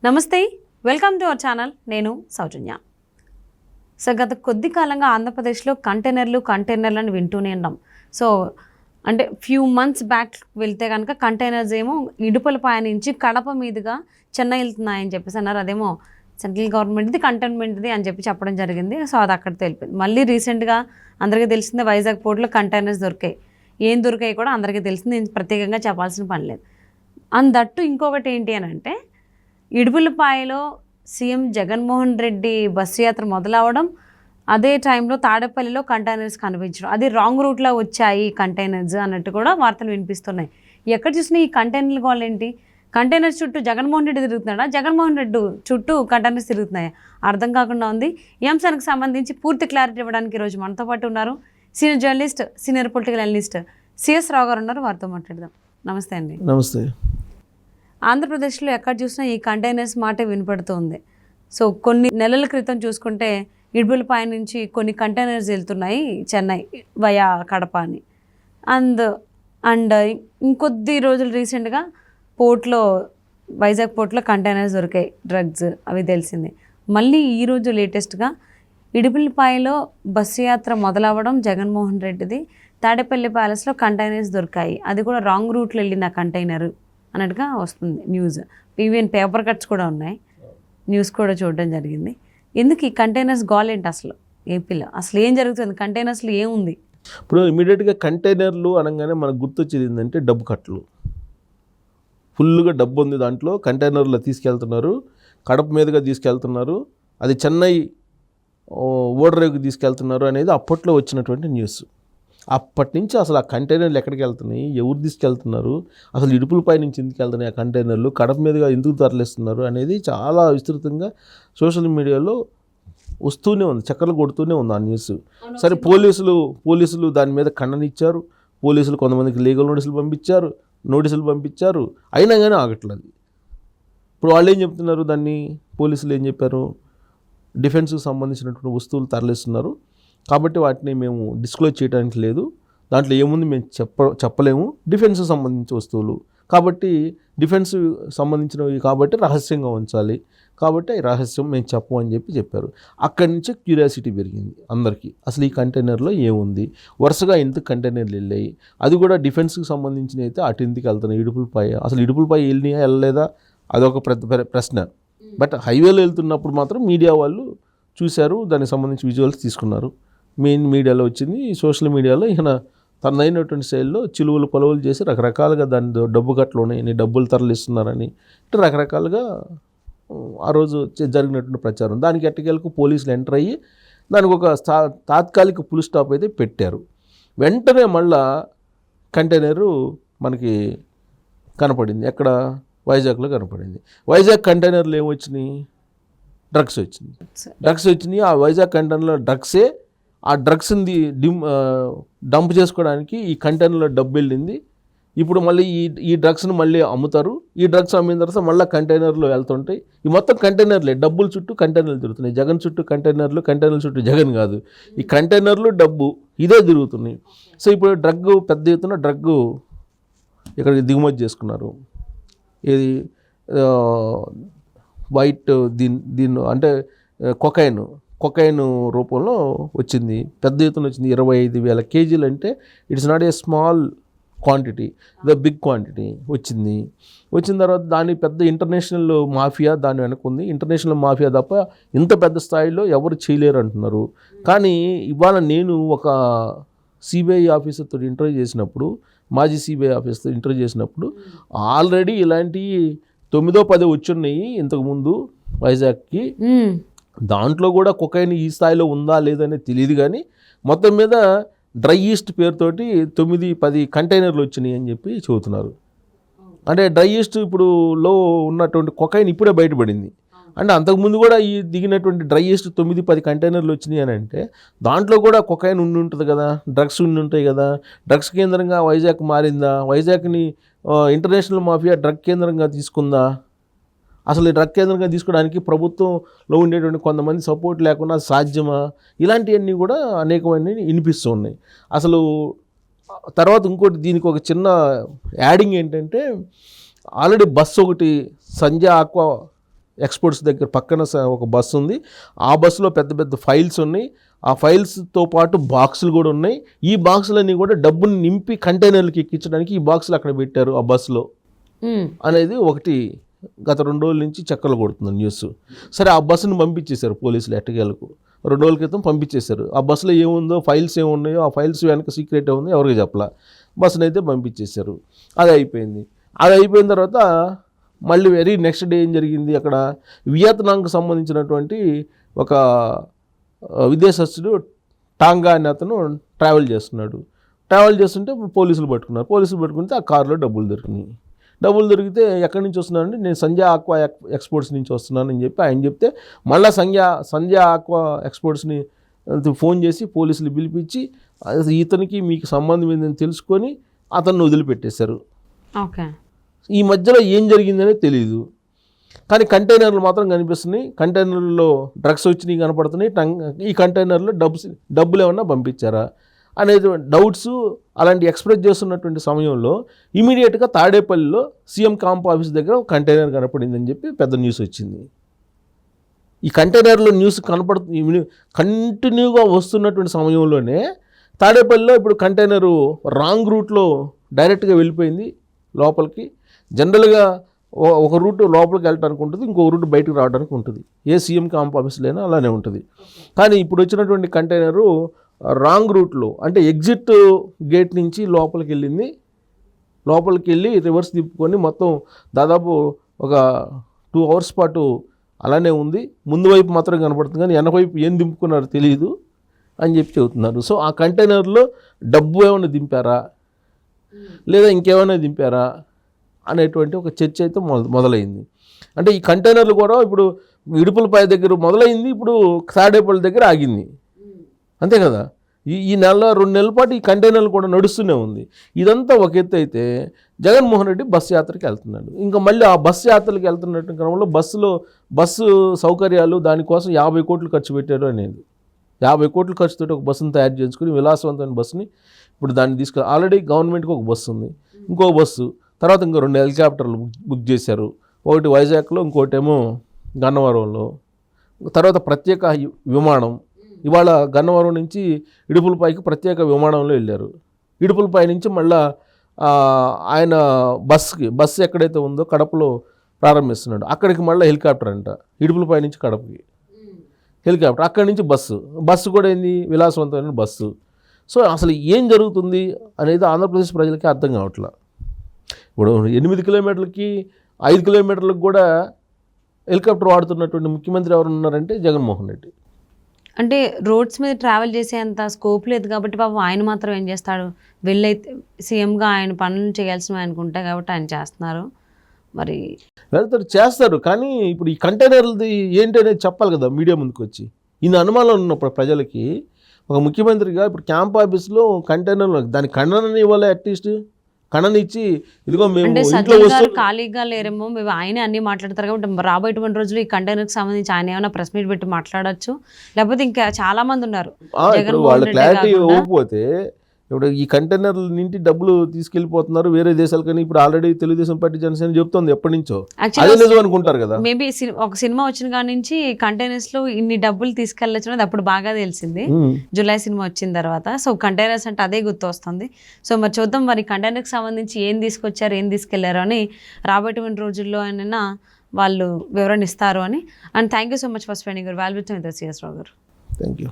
నమస్తే, welcome to our channel. నేను సౌజన్య. So గత కొద్ది కాలంగా ఆంధ్రప్రదేశ్లో కంటైనర్లు అని వింటూనే ఉన్నాం. సో అంటే ఫ్యూ మంత్స్ బ్యాక్ వెళ్తే కనుక కంటైనర్స్ ఏమో ఇడుపులపాయ నుంచి కడప మీదుగా చెన్నై వెళ్తున్నాయని చెప్పేసి అన్నారు. అదేమో సెంట్రల్ గవర్నమెంట్ది కంటైన్మెంట్ది అని చెప్పడం జరిగింది. సో అది అక్కడ తెలిపింది. మళ్ళీ రీసెంట్గా అందరికీ తెలిసిందే వైజాగ్ పోర్ట్లో కంటైనర్స్ దొరికాయి. ఏం దొరికాయి కూడా అందరికీ తెలిసింది. నేను ప్రత్యేకంగా చెప్పాల్సిన పని లేదు. అండ్ దట్టు ఇంకొకటి ఏంటి అని అంటే ఇడుపులపాయలో సీఎం జగన్మోహన్ రెడ్డి బస్సు యాత్ర మొదలవడం, అదే టైంలో తాడేపల్లిలో కంటైనర్స్ కనిపించడం, అది రాంగ్ రూట్లో వచ్చాయి కంటైనర్స్ అన్నట్టు కూడా వార్తలు వినిపిస్తున్నాయి. ఎక్కడ చూసినా ఈ కంటైనర్లు కావాలేంటి? కంటైనర్స్ చుట్టూ జగన్మోహన్ రెడ్డి తిరుగుతున్నాడా, జగన్మోహన్ రెడ్డి చుట్టూ కంటైనర్స్ తిరుగుతున్నాయి? అర్థం కాకుండా ఉంది. ఈ అంశానికి సంబంధించి పూర్తి క్లారిటీ ఇవ్వడానికి ఈరోజు మనతో పాటు ఉన్నారు senior journalist, senior political analyst CS Rao garu ఉన్నారు. వారితో మాట్లాడదాం. నమస్తే అండి. నమస్తే. ఆంధ్రప్రదేశ్లో ఎక్కడ చూసినా ఈ కంటైనర్స్ మాటే వినపడుతుంది. సో కొన్ని నెలల క్రితం చూసుకుంటే ఇడుపులపాయ నుంచి కొన్ని కంటైనర్స్ వెళ్తున్నాయి చెన్నై వయా కడప అని. అండ్ ఇంకొద్ది రోజులు రీసెంట్గా పోర్ట్లో, వైజాగ్ పోర్ట్లో కంటైనర్స్ దొరికాయి, డ్రగ్స్, అవి తెలిసింది. మళ్ళీ ఈరోజు లేటెస్ట్గా ఇడుపులపాయలో బస్సు యాత్ర మొదలవ్వడం జగన్మోహన్ రెడ్డిది, తాడేపల్లి ప్యాలెస్లో కంటైనర్స్ దొరికాయి, అది కూడా రాంగ్ రూట్లో వెళ్ళింది ఆ కంటైనర్ అన్నట్టుగా వస్తుంది న్యూస్. ఈవెన్ పేపర్ కట్స్ కూడా ఉన్నాయి, న్యూస్ కూడా చూడడం జరిగింది. ఎందుకు ఈ కంటైనర్స్ గోలేంటి అసలు ఏపీలో? అసలు ఏం జరుగుతుంది? కంటైనర్స్లో ఏముంది? ఇప్పుడు ఇమీడియట్గా కంటైనర్లు అనగానే మనకు గుర్తొచ్చేది ఏంటంటే డబ్బు కట్టలు. ఫుల్గా డబ్బు ఉంది దాంట్లో, కంటైనర్లో తీసుకెళ్తున్నారు, కడప మీదుగా తీసుకెళ్తున్నారు, అది చెన్నై ఓడరేవుకి తీసుకెళ్తున్నారు అనేది అప్పట్లో వచ్చినటువంటి న్యూస్. అప్పటి నుంచి అసలు ఆ కంటైనర్లు ఎక్కడికి వెళ్తున్నాయి, ఎవరు తీసుకెళ్తున్నారు, అసలు ఇడుపులపై నుంచి ఎందుకు వెళ్తున్నాయి ఆ కంటైనర్లు, కడప మీదుగా ఎందుకు తరలిస్తున్నారు అనేది చాలా విస్తృతంగా సోషల్ మీడియాలో వస్తూనే ఉంది, చక్కర్లు కొడుతూనే ఉంది ఆ న్యూస్. సరే, పోలీసులు దాని మీద ఖండనిచ్చారు, పోలీసులు కొంతమందికి లీగల్ నోటీసులు పంపించారు, అయినా కానీ ఆగట్లేదు. ఇప్పుడు వాళ్ళు ఏం చెప్తున్నారు, దాన్ని పోలీసులు ఏం చెప్పారు, డిఫెన్స్కి సంబంధించినటువంటి వస్తువులు తరలిస్తున్నారు కాబట్టి వాటిని మేము డిస్క్లోజ్ చేయడానికి లేదు, దాంట్లో ఏముంది మేము చెప్పలేము, డిఫెన్స్కి సంబంధించిన వస్తువులు కాబట్టి, డిఫెన్స్ సంబంధించినవి కాబట్టి రహస్యంగా ఉంచాలి, కాబట్టి ఈ రహస్యం మేము చెప్పము అని చెప్పారు. అక్కడి నుంచి క్యూరియాసిటీ పెరిగింది అందరికీ, అసలు ఈ కంటైనర్లో ఏముంది, వరుసగా ఎంత కంటైనర్లు వెళ్ళాయి, అది కూడా డిఫెన్స్కి సంబంధించిన అయితే అటు ఎందుకు వెళ్తున్నాయి, ఇడుపులపాయ, అసలు ఇడుపులపాయ వెళ్ళలేదా, అదొక ప్రశ్న. బట్ హైవేలో వెళ్తున్నప్పుడు మాత్రం మీడియా వాళ్ళు చూశారు, దానికి సంబంధించి విజువల్స్ తీసుకున్నారు, మెయిన్ మీడియాలో వచ్చింది. సోషల్ మీడియాలో ఈయన తనదైనటువంటి శైలిలో చిలువలు పొలవులు చేసి రకరకాలుగా దాని డబ్బు కట్టలు ఉన్నాయి, డబ్బులు తరలిస్తున్నారని ఇట్లా రకరకాలుగా ఆ రోజు జరిగినటువంటి ప్రచారం. దానికి ఎట్టకేలకు పోలీసులు ఎంటర్ అయ్యి దానికి ఒక తాత్కాలిక ఫుల్ స్టాప్ అయితే పెట్టారు. వెంటనే మళ్ళా కంటైనరు మనకి కనపడింది. ఎక్కడ? వైజాగ్లో కనపడింది. వైజాగ్ కంటైనర్లు ఏమొచ్చినాయి? డ్రగ్స్ వచ్చినాయి. ఆ వైజాగ్ కంటైనర్లో డ్రగ్సే, ఆ డ్రగ్స్ని డంప్ చేసుకోవడానికి ఈ కంటైనర్లో డబ్బు వెళ్ళింది. ఇప్పుడు మళ్ళీ ఈ డ్రగ్స్ని మళ్ళీ అమ్ముతారు, ఈ డ్రగ్స్ అమ్మిన తర్వాత మళ్ళీ కంటైనర్లో వెళ్తుంటాయి. ఈ మొత్తం కంటైనర్లే, డబ్బుల చుట్టూ కంటైనర్లు తిరుగుతున్నాయి, జగన్ చుట్టూ కంటైనర్లు చుట్టూ జగన్ కాదు, ఈ కంటైనర్లు డబ్బు ఇదే తిరుగుతున్నాయి. సో ఇప్పుడు పెద్ద ఎత్తున డ్రగ్గు ఇక్కడికి దిగుమతి చేసుకున్నారు. ఇది వైట్ దీన్ని అంటే కొకైన్ రూపంలో వచ్చింది, పెద్ద ఎత్తున వచ్చింది. 25,000 కేజీలు అంటే it's not a small quantity, the big quantity వచ్చిన తర్వాత దాని పెద్ద ఇంటర్నేషనల్ మాఫియా దాని వెనక ఉంది. ఇంటర్నేషనల్ మాఫియా తప్ప ఇంత పెద్ద స్థాయిలో ఎవరు చేయలేరు అంటున్నారు. కానీ ఇవాళ నేను ఒక సిబిఐ ఆఫీసర్తో ఇంటర్వ్యూ చేసినప్పుడు, మాజీ సిబిఐ ఆఫీసర్తో ఇంటర్వ్యూ చేసినప్పుడు ఆల్రెడీ ఇలాంటి 9-10 వచ్చున్నాయి ఇంతకుముందు వైజాగ్కి. దాంట్లో కూడా కొకైన్ ఈ స్థాయిలో ఉందా లేదనేది తెలియదు, కానీ మొత్తం మీద డ్రై ఈస్ట్ పేరుతోటి 9-10 కంటైనర్లు వచ్చినాయి అని చెప్పి చెబుతున్నారు. అంటే డ్రై ఈస్ట్ ఇప్పుడు లో ఉన్నటువంటి కొకైన్ ఇప్పుడే బయటపడింది. అంటే అంతకుముందు కూడా ఈ దిగినటువంటి డ్రై ఈస్ట్ 9-10 కంటైనర్లు వచ్చినాయి అని అంటే దాంట్లో కూడా కొకైన్ ఉంటుంది కదా, డ్రగ్స్ ఉంటాయి కదా. డ్రగ్స్ కేంద్రంగా వైజాగ్ మారిందా? వైజాగ్ని ఇంటర్నేషనల్ మాఫియా డ్రగ్ కేంద్రంగా తీసుకుందా? అసలు ఈ డ్రగ్ కేంద్రంగా తీసుకోవడానికి ప్రభుత్వంలో ఉండేటువంటి కొంతమంది సపోర్ట్ లేకుండా సాధ్యమా? ఇలాంటివన్నీ కూడా అనేకమైనవి వినిపిస్తూ ఉన్నాయి. అసలు తర్వాత ఇంకోటి, దీనికి ఒక చిన్న యాడింగ్ ఏంటంటే, ఆల్రెడీ బస్సు ఒకటి సంజయ్ ఆక్వా ఎక్స్పోర్ట్స్ దగ్గర పక్కన ఒక బస్సు ఉంది. ఆ బస్సులో పెద్ద పెద్ద ఫైల్స్ ఉన్నాయి. ఆ ఫైల్స్తో పాటు బాక్సులు కూడా ఉన్నాయి. ఈ బాక్సులన్నీ కూడా డబ్బుని నింపి కంటైనర్లకి ఎక్కించడానికి ఈ బాక్సులు అక్కడ పెట్టారు ఆ బస్సులో అనేది ఒకటి గత 2 రోజుల నుంచి చక్కర్లు కొడుతుంది న్యూస్. సరే, ఆ బస్సును పంపించేశారు పోలీసులు ఎట్టకేలకు. 2 రోజుల క్రితం పంపించేశారు. ఆ బస్సులో ఏముందో, ఫైల్స్ ఏమున్నాయో, ఆ ఫైల్స్ వెనక సీక్రెట్ ఏముందో ఎవరికి చెప్పలా. బస్సును అయితే పంపించేశారు. అది అయిపోయింది. అది అయిపోయిన తర్వాత మళ్ళీ వెరీ నెక్స్ట్ డే ఏం జరిగింది, అక్కడ వియత్నాంకు సంబంధించినటువంటి ఒక విదేశస్తుడు టాంగా అనే అతను ట్రావెల్ చేస్తుంటే పోలీసులు పట్టుకుంటే ఆ కారులో డబ్బులు దొరికితే ఎక్కడి నుంచి వస్తున్నానంటే నేను సంధ్యా ఆక్వా ఎక్స్పోర్ట్స్ నుంచి వస్తున్నానని చెప్పి ఆయన చెప్తే మళ్ళీ సంధ్యా ఆక్వా ఎక్స్పోర్ట్స్ని ఫోన్ చేసి పోలీసులు పిలిపించి ఇతనికి మీకు సంబంధం ఏందని తెలుసుకొని అతన్ని వదిలిపెట్టేశారు. ఓకే. ఈ మధ్యలో ఏం జరిగిందనే తెలియదు, కానీ కంటైనర్లు మాత్రం కనిపిస్తున్నాయి. కంటైనర్లో డ్రగ్స్ వచ్చినాయి కనపడుతున్నాయి. ఈ కంటైనర్లో డబ్బులు ఏమన్నా పంపించారా అనేది డౌట్స్ అలాంటి ఎక్స్ప్రెస్ చేస్తున్నటువంటి సమయంలో ఇమీడియట్గా తాడేపల్లిలో సీఎం క్యాంప్ ఆఫీస్ దగ్గర ఒక కంటైనర్ కనపడిందని చెప్పి పెద్ద న్యూస్ వచ్చింది. ఈ కంటైనర్లో న్యూస్ కంటిన్యూగా వస్తున్నటువంటి సమయంలోనే తాడేపల్లిలో ఇప్పుడు కంటైనరు రాంగ్ రూట్లో డైరెక్ట్గా వెళ్ళిపోయింది లోపలికి. జనరల్గా ఒక రూట్ లోపలికి వెళ్ళడానికి ఉంటుంది, ఇంకో రూట్ బయటకు రావడానికి ఉంటుంది. ఏ సీఎం క్యాంప్ ఆఫీస్లో అయినా అలానే ఉంటుంది. కానీ ఇప్పుడు వచ్చినటువంటి కంటైనరు రాంగ్ రూట్లో, అంటే ఎగ్జిట్ గేట్ నుంచి లోపలికి వెళ్ళి రివర్స్ తిప్పుకొని మొత్తం దాదాపు ఒక 2 hours పాటు అలానే ఉంది. ముందు వైపు మాత్రం కనపడుతుంది, కానీ వెనక వైపు ఏం దింపుకున్నారో తెలియదు అని చెప్పి చెబుతున్నారు. సో ఆ కంటైనర్లో డబ్బు ఏమైనా దింపారా లేదా ఇంకేమైనా దింపారా అనేటువంటి ఒక చర్చ అయితే మొదలైంది. అంటే ఈ కంటైనర్లు కూడా ఇప్పుడు ఇడుపులపై దగ్గర మొదలైంది, ఇప్పుడు తాడేపల్లి దగ్గర ఆగింది, అంతే కదా. ఈ 2 నెలల పాటు ఈ కంటైనర్లు కూడా నడుస్తూనే ఉంది. ఇదంతా ఒక ఎత్తు అయితే జగన్మోహన్ రెడ్డి బస్సు యాత్రకి వెళ్తున్నాడు. ఇంకా మళ్ళీ ఆ బస్సు యాత్రకి వెళ్తున్నట్టు క్రమంలో బస్సు సౌకర్యాలు దానికోసం 50 కోట్లు ఖర్చు పెట్టారు అనేది. 50 కోట్ల ఖర్చుతో ఒక బస్సును తయారు చేసుకుని విలాసవంతమైన బస్సుని ఇప్పుడు దాన్ని తీసుకెళ్ళి ఆల్రెడీ గవర్నమెంట్కి ఒక బస్సు ఉంది, ఇంకో బస్సు, తర్వాత ఇంకో 2 హెలికాప్టర్లు బుక్ చేశారు. ఒకటి వైజాగ్లో, ఇంకోటేమో గన్నవరంలో. తర్వాత ప్రత్యేక విమానం ఇవాళ గన్నవరం నుంచి ఇడుపులపైకి ప్రత్యేక విమానంలో వెళ్ళారు. ఇడుపులపై నుంచి మళ్ళీ ఆయన బస్సు ఎక్కడైతే ఉందో కడపలో ప్రారంభిస్తున్నాడు, అక్కడికి మళ్ళీ హెలికాప్టర్ అంట. ఇడుపులపై నుంచి కడపకి హెలికాప్టర్, అక్కడి నుంచి బస్సు కూడా ఏంది విలాసవంతమైన బస్సు. సో అసలు ఏం జరుగుతుంది అనేది ఆంధ్రప్రదేశ్ ప్రజలకి అర్థం కావట్లా. ఇప్పుడు 8 కిలోమీటర్లకి 5 కిలోమీటర్లకు కూడా హెలికాప్టర్ వాడుతున్నటువంటి ముఖ్యమంత్రి ఎవరు ఉన్నారంటే జగన్మోహన్ రెడ్డి. అంటే రోడ్స్ మీద ట్రావెల్ చేసేంత స్కోప్ లేదు కాబట్టి పాపం ఆయన మాత్రం ఏం చేస్తాడు, వెళ్ళైతే సీఎంగా ఆయన పనులు చేయాల్సినవి ఆయనకు ఉంటాయి కాబట్టి ఆయన చేస్తున్నారు. మరి చేస్తారు, కానీ ఇప్పుడు ఈ కంటైనర్లది ఏంటి అనేది చెప్పాలి కదా మీడియా ముందుకు వచ్చి. ఇన్ని అనుమానాలు ఉన్నప్పుడు ప్రజలకి ఒక ముఖ్యమంత్రిగా ఇప్పుడు క్యాంప్ ఆఫీస్లో కంటైనర్లు దాని ఖండనని ఇవ్వాలి, అట్లీస్ట్ ఖండన ఇచ్చి ఇదిగో మేము ఇంట్లో వస్తూ ఖాళీగా లేరేమో, మేము ఆయనే అన్ని మాట్లాడతారు కాబట్టి రాబోయేటువంటి రోజులు ఈ కంటైనర్కి సంబంధించి ఆయన ఏమైనా ప్రెస్ మీట్ పెట్టి మాట్లాడచ్చు, లేకపోతే ఇంకా చాలా మంది ఉన్నారు. వాళ్ళ క్లారిటీ ఇవ్వకపోతే ఇప్పుడు ఈ కంటైనర్ల నుండి డబ్బులు తీసుకెళ్లిపోతున్నారు వేరే దేశాలకని ఇప్పుడు ఆల్రెడీ తెలుగుదేశం పార్టీ జనసేన చెప్తుంది ఎప్పటి నుంచో, అదే నిజం అనుకుంటారు కదా. మేబీ ఒక సినిమా వచ్చిన కాడి నుంచి కంటైనర్స్ లో ఇన్ని డబ్బులు తీసుకెళ్ళచ్చు అనేది అప్పుడు బాగా తెలిసింది, జులై సినిమా వచ్చిన తర్వాత. సో కంటైనర్స్ అంటే అదే గుర్తు వస్తుంది. సో మరి చూద్దాం మరి కంటైనర్కి సంబంధించి ఏం తీసుకొచ్చారు, ఏం తీసుకెళ్లారు అని రాబోయేటువంటి రోజుల్లో అయినా వాళ్ళు వివరణ ఇస్తారు అని. And thank you so much for spending your valuable time with us, CS Rao garu. Thank you.